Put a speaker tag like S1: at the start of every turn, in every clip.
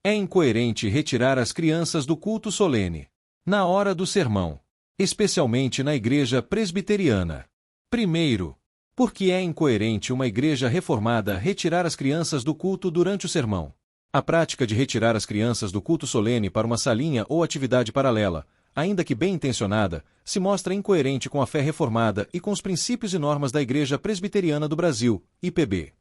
S1: É incoerente retirar as crianças do culto solene, na hora do sermão, especialmente na igreja presbiteriana. Primeiro, porque é incoerente uma igreja reformada retirar as crianças do culto durante o sermão. A prática de retirar as crianças do culto solene para uma salinha ou atividade paralela, ainda que bem intencionada, se mostra incoerente com a fé reformada e com os princípios e normas da Igreja Presbiteriana do Brasil, IPB.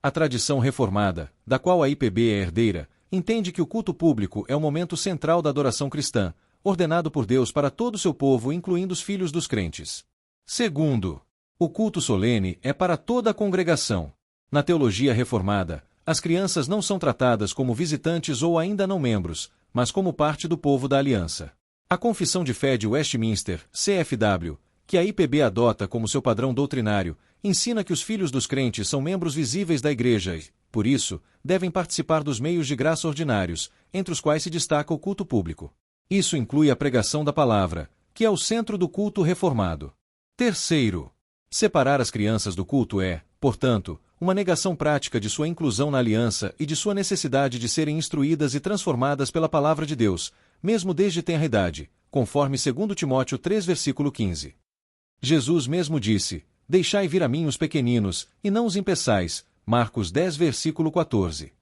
S1: A tradição reformada, da qual a IPB é herdeira, entende que o culto público é o momento central da adoração cristã, ordenado por Deus para todo o seu povo, incluindo os filhos dos crentes. Segundo, o culto solene é para toda a congregação. Na teologia reformada, as crianças não são tratadas como visitantes ou ainda não membros, mas como parte do povo da aliança. A Confissão de Fé de Westminster, CFW, que a IPB adota como seu padrão doutrinário, ensina que os filhos dos crentes são membros visíveis da igreja e, por isso, devem participar dos meios de graça ordinários, entre os quais se destaca o culto público. Isso inclui a pregação da palavra, que é o centro do culto reformado. Terceiro, separar as crianças do culto é, portanto, uma negação prática de sua inclusão na aliança e de sua necessidade de serem instruídas e transformadas pela palavra de Deus, mesmo desde tenra idade, conforme 2 Timóteo 3, versículo 15. Jesus mesmo disse: "Deixai vir a mim os pequeninos, e não os impeçais", Marcos 10, versículo 14.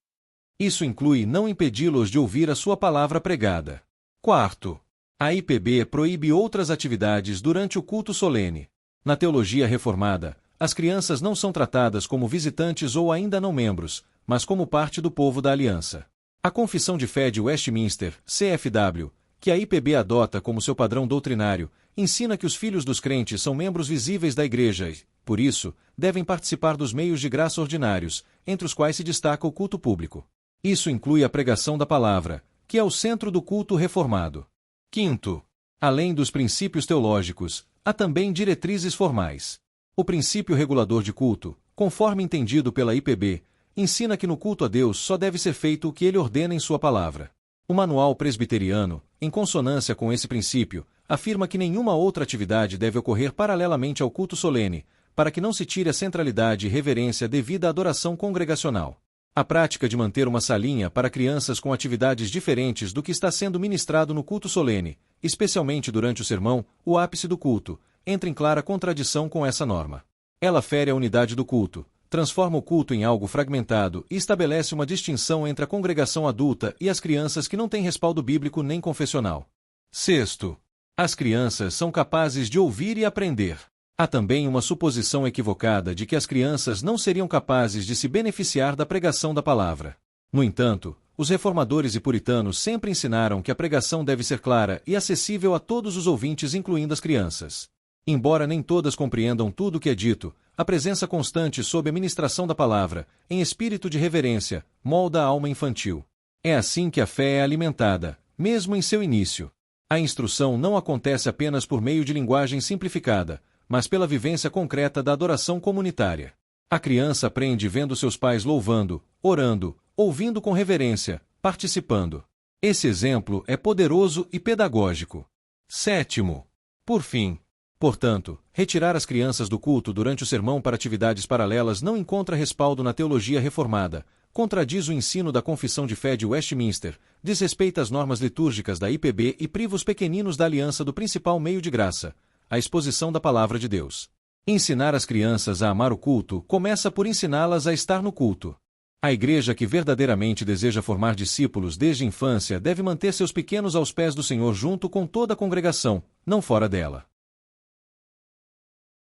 S1: Isso inclui não impedi-los de ouvir a sua palavra pregada. Quarto, a IPB proíbe outras atividades durante o culto solene. Na teologia reformada, as crianças não são tratadas como visitantes ou ainda não membros, mas como parte do povo da aliança. A Confissão de Fé de Westminster, CFW, que a IPB adota como seu padrão doutrinário, ensina que os filhos dos crentes são membros visíveis da igreja e, por isso, devem participar dos meios de graça ordinários, entre os quais se destaca o culto público. Isso inclui a pregação da palavra, que é o centro do culto reformado. Quinto, além dos princípios teológicos, há também diretrizes formais. O princípio regulador de culto, conforme entendido pela IPB, ensina que no culto a Deus só deve ser feito o que ele ordena em sua palavra. O Manual Presbiteriano, em consonância com esse princípio, afirma que nenhuma outra atividade deve ocorrer paralelamente ao culto solene, para que não se tire a centralidade e reverência devida à adoração congregacional. A prática de manter uma salinha para crianças com atividades diferentes do que está sendo ministrado no culto solene, especialmente durante o sermão, o ápice do culto, entra em clara contradição com essa norma. Ela fere a unidade do culto, transforma o culto em algo fragmentado e estabelece uma distinção entre a congregação adulta e as crianças que não têm respaldo bíblico nem confessional. Sexto, as crianças são capazes de ouvir e aprender. Há também uma suposição equivocada de que as crianças não seriam capazes de se beneficiar da pregação da palavra. No entanto, os reformadores e puritanos sempre ensinaram que a pregação deve ser clara e acessível a todos os ouvintes, incluindo as crianças. Embora nem todas compreendam tudo o que é dito, a presença constante sob a ministração da palavra, em espírito de reverência, molda a alma infantil. É assim que a fé é alimentada, mesmo em seu início. A instrução não acontece apenas por meio de linguagem simplificada, mas pela vivência concreta da adoração comunitária. A criança aprende vendo seus pais louvando, orando, ouvindo com reverência, participando. Esse exemplo é poderoso e pedagógico. Sétimo, por fim, portanto, retirar as crianças do culto durante o sermão para atividades paralelas não encontra respaldo na teologia reformada, contradiz o ensino da Confissão de Fé de Westminster, desrespeita as normas litúrgicas da IPB e priva os pequeninos da aliança do principal meio de graça, a exposição da palavra de Deus. Ensinar as crianças a amar o culto começa por ensiná-las a estar no culto. A igreja que verdadeiramente deseja formar discípulos desde a infância deve manter seus pequenos aos pés do Senhor junto com toda a congregação, não fora dela.